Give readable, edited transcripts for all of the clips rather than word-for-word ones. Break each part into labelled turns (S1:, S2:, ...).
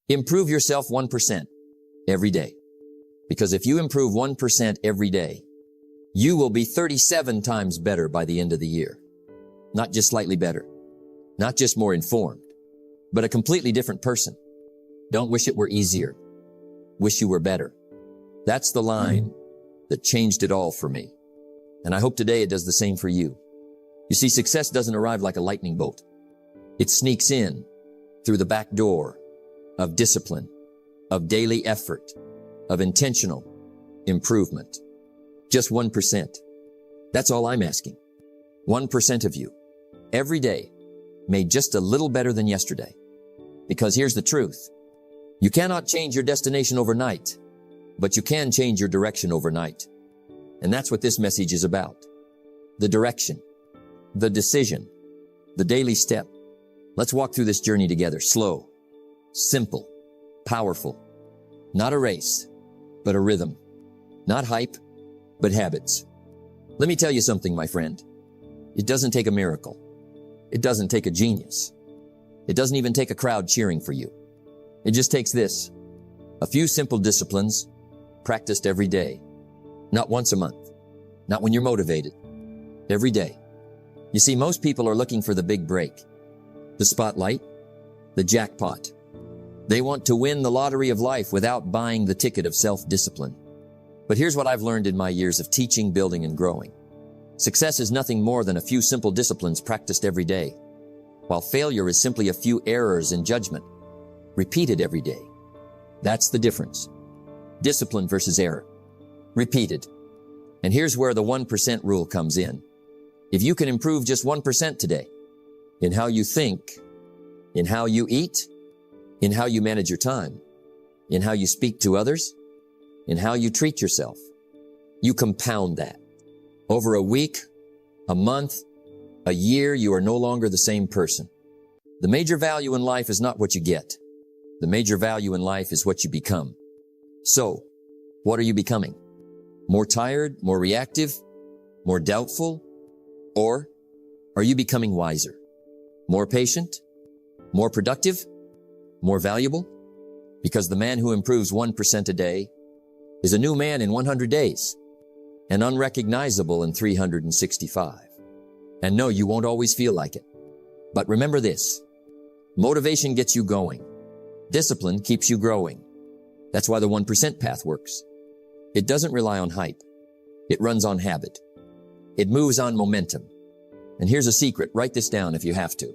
S1: Improve yourself 1% every day. Because if you improve 1% every day, you will be 37 times better by the end of the year. Not just slightly better, not just more informed, but a completely different person. Don't wish it were easier. Wish you were better. That's the line that changed it all for me. And I hope today it does the same for you. You see, success doesn't arrive like a lightning bolt. It sneaks in through the back door of discipline, of daily effort, of intentional improvement. Just 1%. That's all I'm asking. 1% of you, every day, made just a little better than yesterday. Because here's the truth. You cannot change your destination overnight, but you can change your direction overnight. And that's what this message is about. The direction, the decision, the daily step. Let's walk through this journey together. Slow, simple, powerful. Not a race, but a rhythm. Not hype, but habits. Let me tell you something, my friend. It doesn't take a miracle. It doesn't take a genius. It doesn't even take a crowd cheering for you. It just takes this. A few simple disciplines practiced every day. Not once a month. Not when you're motivated. Every day. You see, most people are looking for the big break. The spotlight. The jackpot. They want to win the lottery of life without buying the ticket of self-discipline. But here's what I've learned in my years of teaching, building, and growing. Success is nothing more than a few simple disciplines practiced every day, while failure is simply a few errors in judgment, repeated every day. That's the difference. Discipline versus error. Repeated. And here's where the 1% rule comes in. If you can improve just 1% today, in how you think, in how you eat, in how you manage your time, in how you speak to others, in how you treat yourself, you compound that. Over a week, a month, a year, you are no longer the same person. The major value in life is not what you get. The major value in life is what you become. So, what are you becoming? More tired, more reactive, more doubtful? Or are you becoming wiser? More patient? More productive? More valuable? Because the man who improves 1% a day is a new man in 100 days and unrecognizable in 365. And no, you won't always feel like it. But remember this, motivation gets you going. Discipline keeps you growing. That's why the 1% path works. It doesn't rely on hype. It runs on habit. It moves on momentum. And here's a secret, write this down if you have to.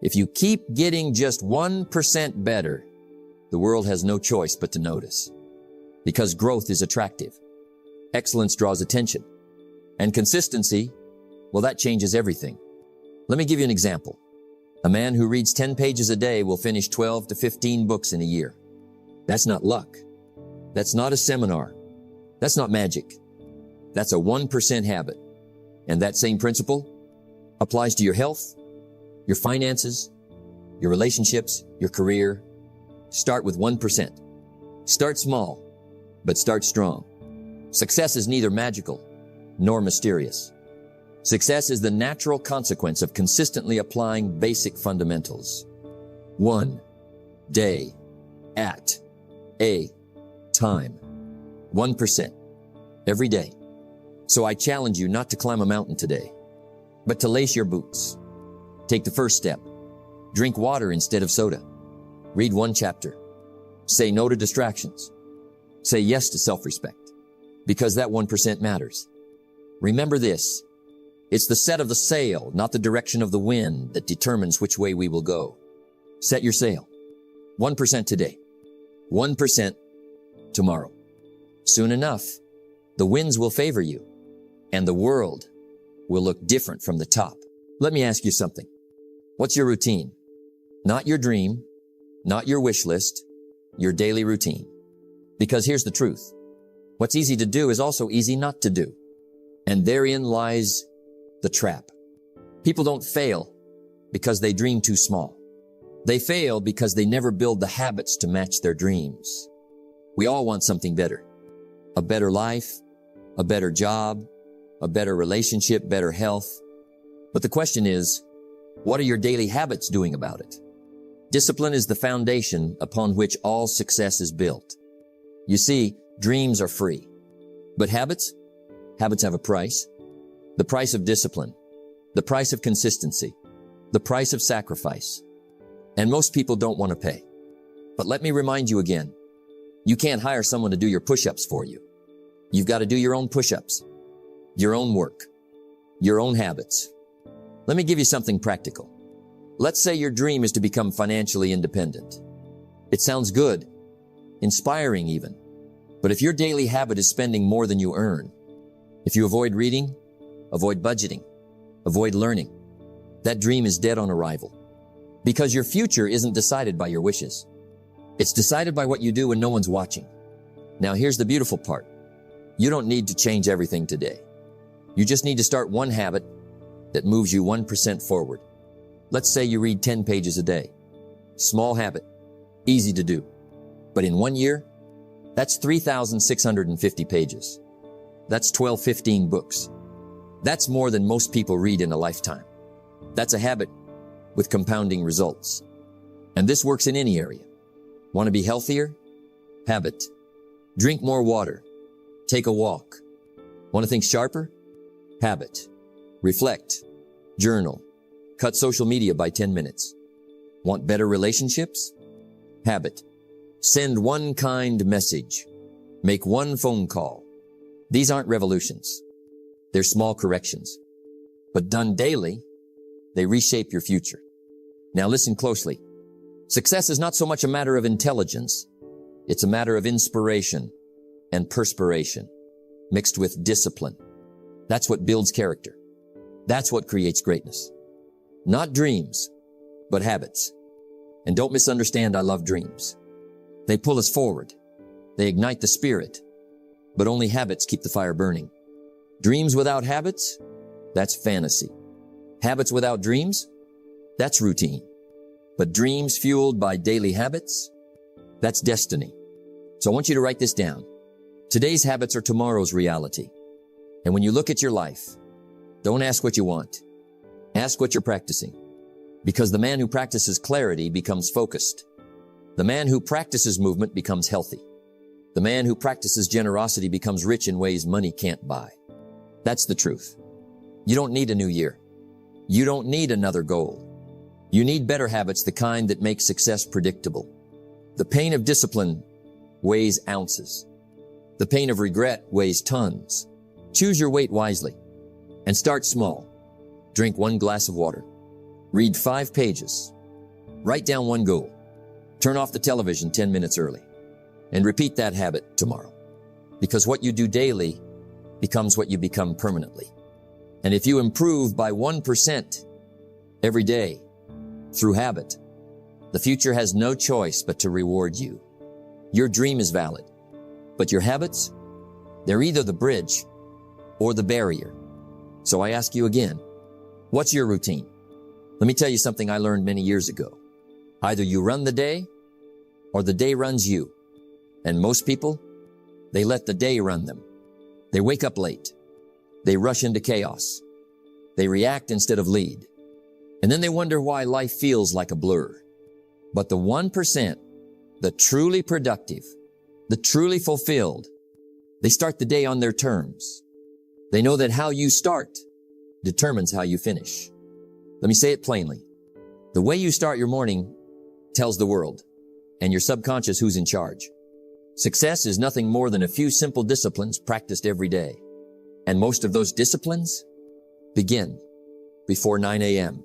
S1: If you keep getting just 1% better, the world has no choice but to notice. Because growth is attractive. Excellence draws attention. And consistency, well, that changes everything. Let me give you an example. A man who reads 10 pages a day will finish 12 to 15 books in a year. That's not luck. That's not a seminar. That's not magic. That's a 1% habit. And that same principle applies to your health, your finances, your relationships, your career. Start with 1%. Start small, but start strong. Success is neither magical nor mysterious. Success is the natural consequence of consistently applying basic fundamentals. 1 day at a time. 1% every day. So I challenge you not to climb a mountain today, but to lace your boots. Take the first step. Drink water instead of soda. Read 1 chapter. Say no to distractions. Say yes to self-respect, because that 1% matters. Remember this. It's the set of the sail, not the direction of the wind, that determines which way we will go. Set your sail. 1% today. 1% tomorrow. Soon enough, the winds will favor you, and the world will look different from the top. Let me ask you something. What's your routine? Not your dream, not your wish list, your daily routine. Because here's the truth. What's easy to do is also easy not to do. And therein lies the trap. People don't fail because they dream too small. They fail because they never build the habits to match their dreams. We all want something better. A better life, a better job, a better relationship, better health. But the question is, what are your daily habits doing about it? Discipline is the foundation upon which all success is built. You see, dreams are free. But habits? Habits have a price. The price of discipline. The price of consistency. The price of sacrifice. And most people don't want to pay. But let me remind you again, you can't hire someone to do your push-ups for you. You've got to do your own push-ups, your own work, your own habits. Let me give you something practical. Let's say your dream is to become financially independent. It sounds good, inspiring even. But if your daily habit is spending more than you earn, if you avoid reading, avoid budgeting, avoid learning, that dream is dead on arrival. Because your future isn't decided by your wishes. It's decided by what you do when no one's watching. Now here's the beautiful part. You don't need to change everything today. You just need to start one habit that moves you 1% forward. Let's say you read 10 pages a day. Small habit, easy to do. But in 1 year, that's 3,650 pages. That's 15 books. That's more than most people read in a lifetime. That's a habit with compounding results. And this works in any area. Want to be healthier? Habit. Drink more water. Take a walk. Want to think sharper? Habit. Reflect. Journal. Cut social media by 10 minutes. Want better relationships? Habit. Send one kind message. Make one phone call. These aren't revolutions. They're small corrections. But done daily, they reshape your future. Now listen closely. Success is not so much a matter of intelligence. It's a matter of inspiration and perspiration mixed with discipline. That's what builds character. That's what creates greatness. Not dreams, but habits. And don't misunderstand, I love dreams. They pull us forward. They ignite the spirit. But only habits keep the fire burning. Dreams without habits? That's fantasy. Habits without dreams? That's routine. But dreams fueled by daily habits? That's destiny. So I want you to write this down. Today's habits are tomorrow's reality. And when you look at your life, don't ask what you want. Ask what you're practicing. Because the man who practices clarity becomes focused. The man who practices movement becomes healthy. The man who practices generosity becomes rich in ways money can't buy. That's the truth. You don't need a new year. You don't need another goal. You need better habits, the kind that make success predictable. The pain of discipline weighs ounces. The pain of regret weighs tons. Choose your weight wisely and start small. Drink 1 glass of water. Read 5 pages. Write down 1 goal. Turn off the television 10 minutes early and repeat that habit tomorrow. Because what you do daily becomes what you become permanently. And if you improve by 1% every day through habit, the future has no choice but to reward you. Your dream is valid, but your habits, they're either the bridge or the barrier. So I ask you again, what's your routine? Let me tell you something I learned many years ago. Either you run the day or the day runs you. And most people, they let the day run them. They wake up late. They rush into chaos. They react instead of lead. And then they wonder why life feels like a blur. But the 1%, the truly productive, the truly fulfilled, they start the day on their terms. They know that how you start determines how you finish. Let me say it plainly. The way you start your morning tells the world and your subconscious who's in charge. Success is nothing more than a few simple disciplines practiced every day. And most of those disciplines begin before 9 a.m.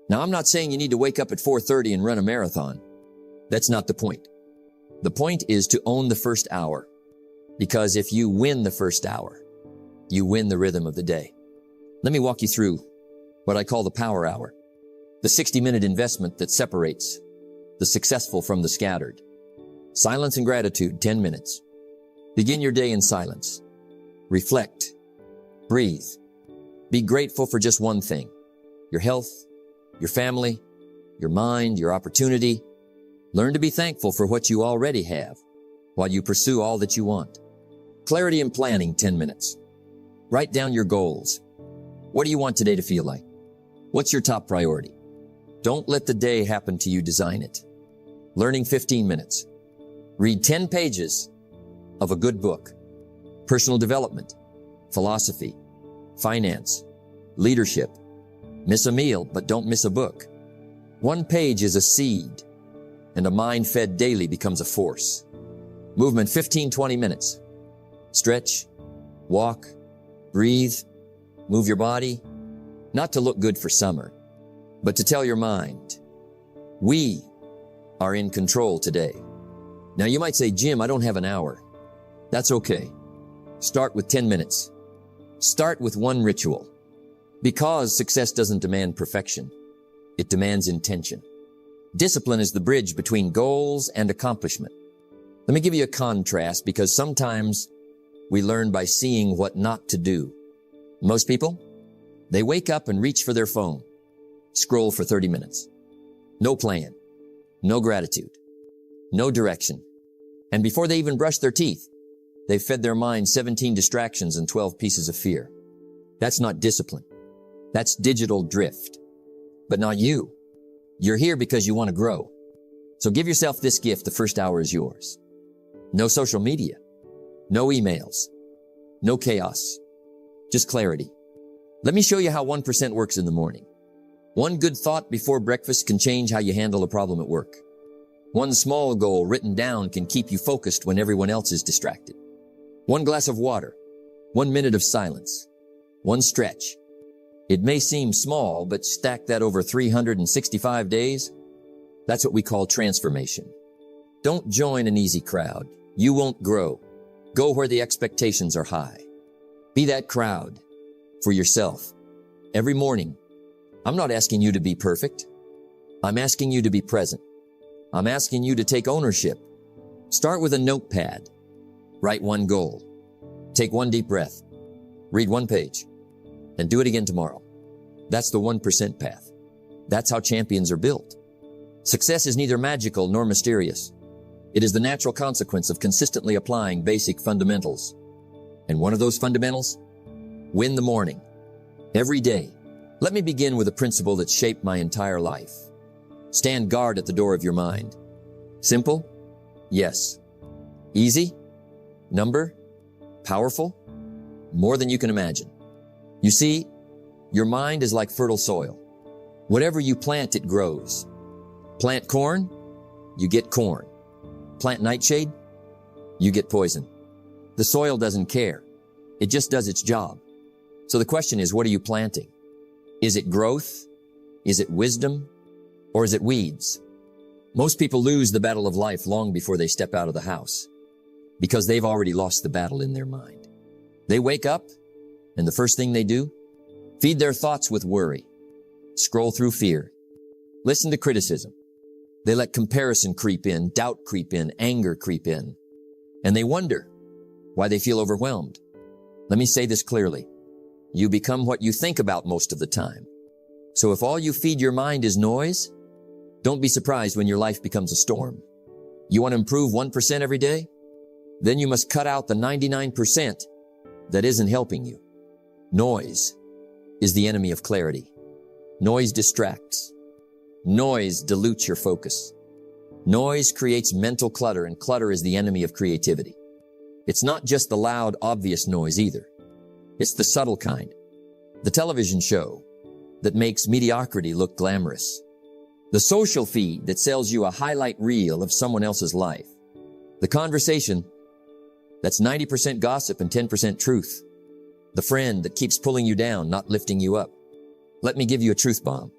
S1: Now, I'm not saying you need to wake up at 4:30 and run a marathon. That's not the point. The point is to own the first hour. Because if you win the first hour, you win the rhythm of the day. Let me walk you through what I call the power hour. The 60-minute investment that separates the successful from the scattered. Silence and gratitude, 10 minutes. Begin your day in silence. Reflect. Breathe. Be grateful for just one thing. Your health, your family, your mind, your opportunity. Learn to be thankful for what you already have while you pursue all that you want. Clarity and planning, 10 minutes. Write down your goals. What do you want today to feel like? What's your top priority? Don't let the day happen to you, design it. Learning 15 minutes. Read 10 pages of a good book. Personal development, philosophy, finance, leadership. Miss a meal, but don't miss a book. One page is a seed, and a mind fed daily becomes a force. Movement 15-20 minutes. Stretch, walk, breathe, move your body, not to look good for summer, but to tell your mind, we are in control today. Now you might say, Jim, I don't have an hour. That's okay. Start with 10 minutes. Start with one ritual. Because success doesn't demand perfection, it demands intention. Discipline is the bridge between goals and accomplishment. Let me give you a contrast, because sometimes we learn by seeing what not to do. Most people, they wake up and reach for their phone, scroll for 30 minutes. No plan, no gratitude, no direction. And before they even brush their teeth, they've fed their mind 17 distractions and 12 pieces of fear. That's not discipline. That's digital drift. But not you. You're here because you want to grow. So give yourself this gift. The first hour is yours. No social media, no emails, no chaos, just clarity. Let me show you how 1% works in the morning. One good thought before breakfast can change how you handle a problem at work. One small goal written down can keep you focused when everyone else is distracted. One glass of water, 1 minute of silence, one stretch. It may seem small, but stack that over 365 days. That's what we call transformation. Don't join an easy crowd. You won't grow. Go where the expectations are high. Be that crowd for yourself. Every morning, I'm not asking you to be perfect. I'm asking you to be present. I'm asking you to take ownership. Start with a notepad. Write one goal. Take one deep breath. Read one page. And do it again tomorrow. That's the 1% path. That's how champions are built. Success is neither magical nor mysterious. It is the natural consequence of consistently applying basic fundamentals. And one of those fundamentals? Win the morning. Every day. Let me begin with a principle that shaped my entire life. Stand guard at the door of your mind. Simple? Yes. Easy? Number? Powerful? More than you can imagine. You see, your mind is like fertile soil. Whatever you plant, it grows. Plant corn, you get corn. Plant nightshade, you get poison. The soil doesn't care. It just does its job. So the question is, what are you planting? Is it growth? Is it wisdom? Or is it weeds? Most people lose the battle of life long before they step out of the house, because they've already lost the battle in their mind. They wake up, and the first thing they do, feed their thoughts with worry, scroll through fear, listen to criticism. They let comparison creep in, doubt creep in, anger creep in, and they wonder why they feel overwhelmed. Let me say this clearly. You become what you think about most of the time. So if all you feed your mind is noise, don't be surprised when your life becomes a storm. You want to improve 1% every day? Then you must cut out the 99% that isn't helping you. Noise is the enemy of clarity. Noise distracts. Noise dilutes your focus. Noise creates mental clutter, and clutter is the enemy of creativity. It's not just the loud, obvious noise either. It's the subtle kind. The television show that makes mediocrity look glamorous. The social feed that sells you a highlight reel of someone else's life. The conversation that's 90% gossip and 10% truth. The friend that keeps pulling you down, not lifting you up. Let me give you a truth bomb.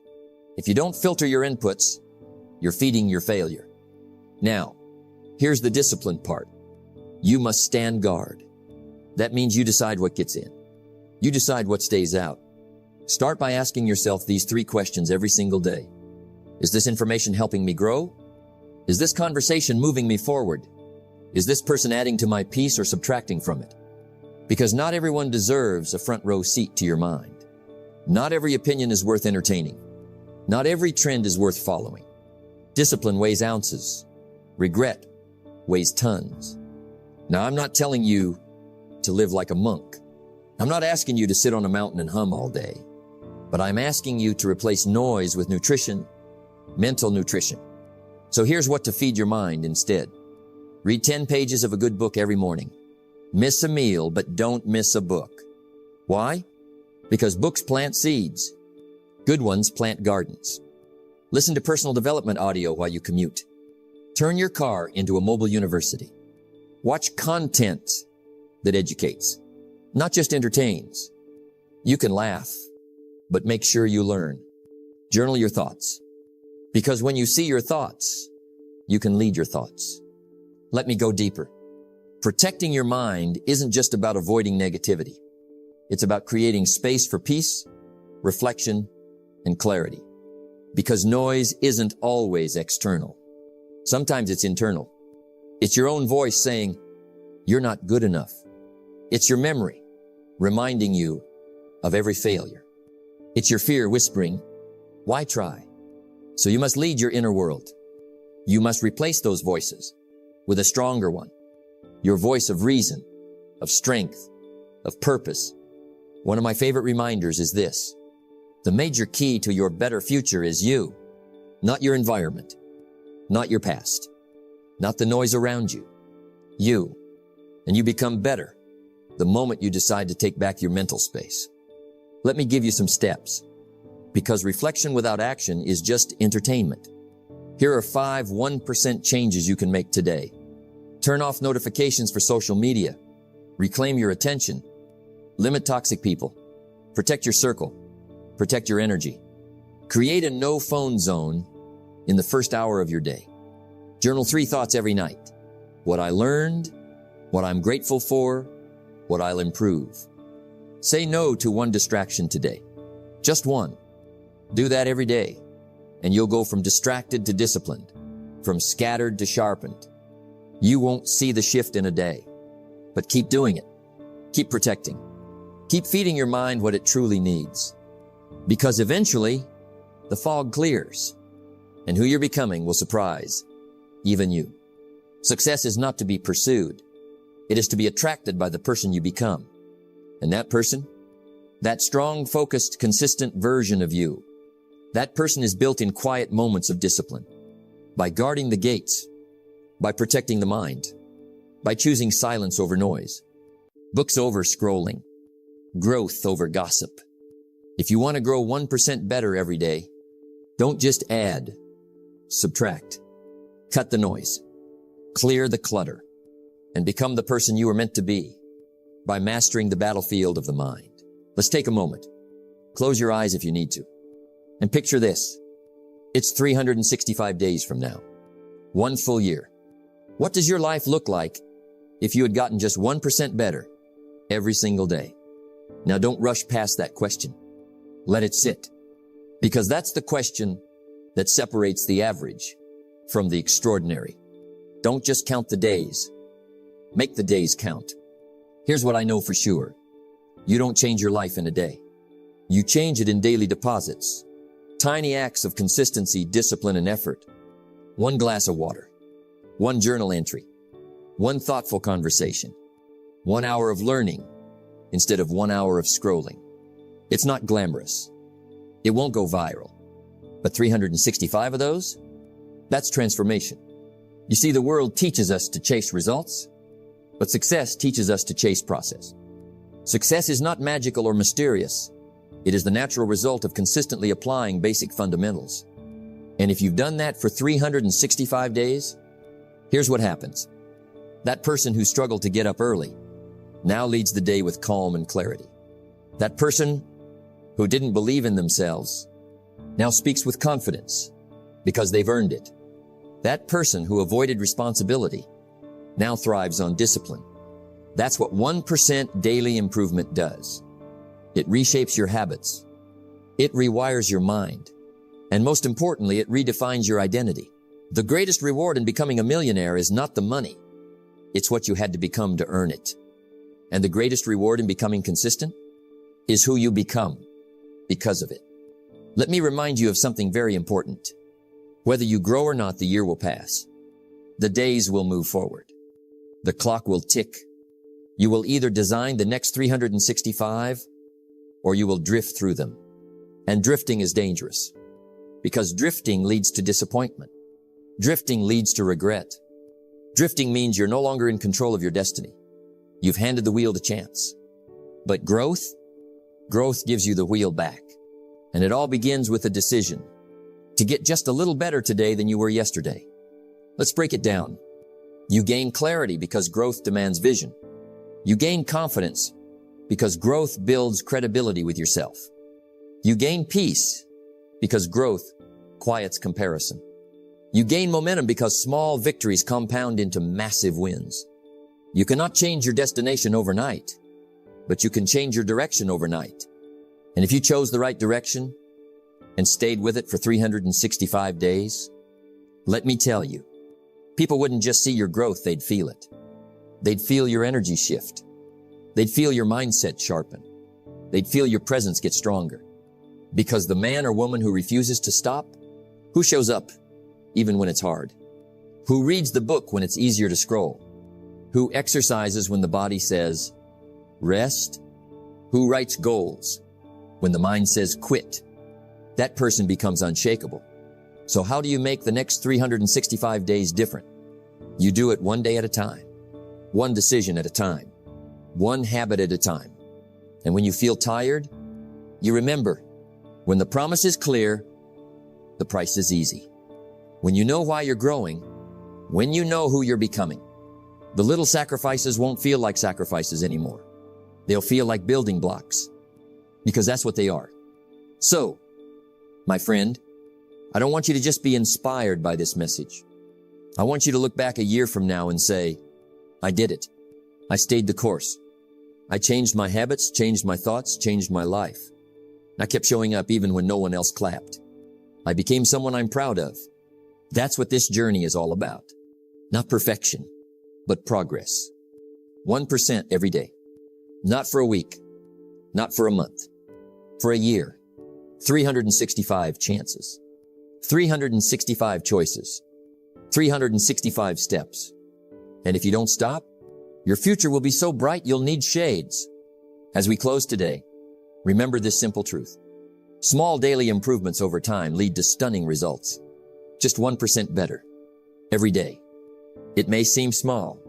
S1: If you don't filter your inputs, you're feeding your failure. Now, here's the discipline part. You must stand guard. That means you decide what gets in. You decide what stays out. Start by asking yourself these 3 questions every single day. Is this information helping me grow? Is this conversation moving me forward? Is this person adding to my peace or subtracting from it? Because not everyone deserves a front row seat to your mind. Not every opinion is worth entertaining. Not every trend is worth following. Discipline weighs ounces. Regret weighs tons. Now, I'm not telling you to live like a monk. I'm not asking you to sit on a mountain and hum all day. But I'm asking you to replace noise with nutrition mental nutrition. So here's what to feed your mind instead. Read 10 pages of a good book every morning. Miss a meal, but don't miss a book. Why? Because books plant seeds. Good ones plant gardens. Listen to personal development audio while you commute. Turn your car into a mobile university. Watch content that educates, not just entertains. You can laugh, but make sure you learn. Journal your thoughts. Because when you see your thoughts, you can lead your thoughts. Let me go deeper. Protecting your mind isn't just about avoiding negativity. It's about creating space for peace, reflection, and clarity. Because noise isn't always external. Sometimes it's internal. It's your own voice saying, you're not good enough. It's your memory reminding you of every failure. It's your fear whispering, why try? So you must lead your inner world. You must replace those voices with a stronger one. Your voice of reason, of strength, of purpose. One of my favorite reminders is this. The major key to your better future is you, not your environment, not your past, not the noise around you. You. And you become better the moment you decide to take back your mental space. Let me give you some steps, because reflection without action is just entertainment. Here are 5 1% changes you can make today. Turn off notifications for social media. Reclaim your attention. Limit toxic people. Protect your circle. Protect your energy. Create a no-phone zone in the first hour of your day. Journal 3 thoughts every night. What I learned, what I'm grateful for, what I'll improve. Say no to one distraction today. Just one. Do that every day, and you'll go from distracted to disciplined, from scattered to sharpened. You won't see the shift in a day, but keep doing it. Keep protecting. Keep feeding your mind what it truly needs. Because eventually, the fog clears, and who you're becoming will surprise even you. Success is not to be pursued. It is to be attracted by the person you become. And that person, that strong, focused, consistent version of you, that person is built in quiet moments of discipline, by guarding the gates, by protecting the mind, by choosing silence over noise, books over scrolling, growth over gossip. If you want to grow 1% better every day, don't just add, subtract, cut the noise, clear the clutter, and become the person you were meant to be by mastering the battlefield of the mind. Let's take a moment. Close your eyes if you need to. And picture this. It's 365 days from now. 1 full year. What does your life look like if you had gotten just 1% better every single day? Now don't rush past that question. Let it sit. Because that's the question that separates the average from the extraordinary. Don't just count the days. Make the days count. Here's what I know for sure. You don't change your life in a day. You change it in daily deposits. Tiny acts of consistency, discipline, and effort. 1 glass of water. 1 journal entry. 1 thoughtful conversation. 1 hour of learning instead of 1 hour of scrolling. It's not glamorous. It won't go viral. But 365 of those? That's transformation. You see, the world teaches us to chase results, but success teaches us to chase process. Success is not magical or mysterious. It is the natural result of consistently applying basic fundamentals. And if you've done that for 365 days, here's what happens. That person who struggled to get up early now leads the day with calm and clarity. That person who didn't believe in themselves now speaks with confidence because they've earned it. That person who avoided responsibility now thrives on discipline. That's what 1% daily improvement does. It reshapes your habits. It rewires your mind. And most importantly, it redefines your identity. The greatest reward in becoming a millionaire is not the money. It's what you had to become to earn it. And the greatest reward in becoming consistent is who you become because of it. Let me remind you of something very important. Whether you grow or not, the year will pass. The days will move forward. The clock will tick. You will either design the next 365 or you will drift through them. And drifting is dangerous. Because drifting leads to disappointment. Drifting leads to regret. Drifting means you're no longer in control of your destiny. You've handed the wheel to chance. But growth gives you the wheel back. And it all begins with a decision to get just a little better today than you were yesterday. Let's break it down. You gain clarity because growth demands vision. You gain confidence because growth builds credibility with yourself. You gain peace because growth quiets comparison. You gain momentum because small victories compound into massive wins. You cannot change your destination overnight, but you can change your direction overnight. And if you chose the right direction and stayed with it for 365 days, let me tell you, people wouldn't just see your growth, they'd feel it. They'd feel your energy shift. They'd feel your mindset sharpen. They'd feel your presence get stronger. Because the man or woman who refuses to stop, who shows up even when it's hard, who reads the book when it's easier to scroll, who exercises when the body says rest, who writes goals when the mind says quit, that person becomes unshakable. So how do you make the next 365 days different? You do it one day at a time, one decision at a time, one habit at a time. And when you feel tired, you remember, when the promise is clear, the price is easy. When you know why you're growing, when you know who you're becoming, the little sacrifices won't feel like sacrifices anymore. They'll feel like building blocks, because that's what they are. So, my friend, I don't want you to just be inspired by this message. I want you to look back a year from now and say, I did it. I stayed the course. I changed my habits, changed my thoughts, changed my life. I kept showing up even when no one else clapped. I became someone I'm proud of. That's what this journey is all about. Not perfection, but progress. 1% every day. Not for a week. Not for a month. For a year. 365 chances. 365 choices. 365 steps. And if you don't stop, your future will be so bright you'll need shades. As we close today, remember this simple truth. Small daily improvements over time lead to stunning results. Just 1% better. Every day. It may seem small,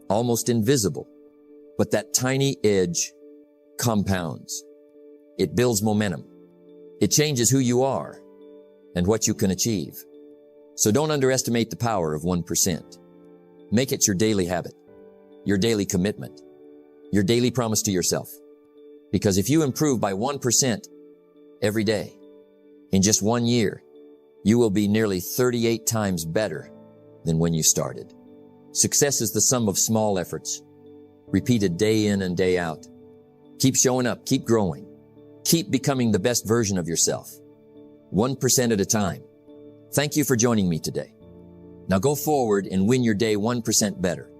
S1: almost invisible, but that tiny edge compounds. It builds momentum. It changes who you are and what you can achieve. So don't underestimate the power of 1%. Make it your daily habit, your daily commitment, your daily promise to yourself. Because if you improve by 1% every day, in just 1 year, you will be nearly 38 times better than when you started. Success is the sum of small efforts, repeated day in and day out. Keep showing up, keep growing, keep becoming the best version of yourself, 1% at a time. Thank you for joining me today. Now go forward and win your day 1% better.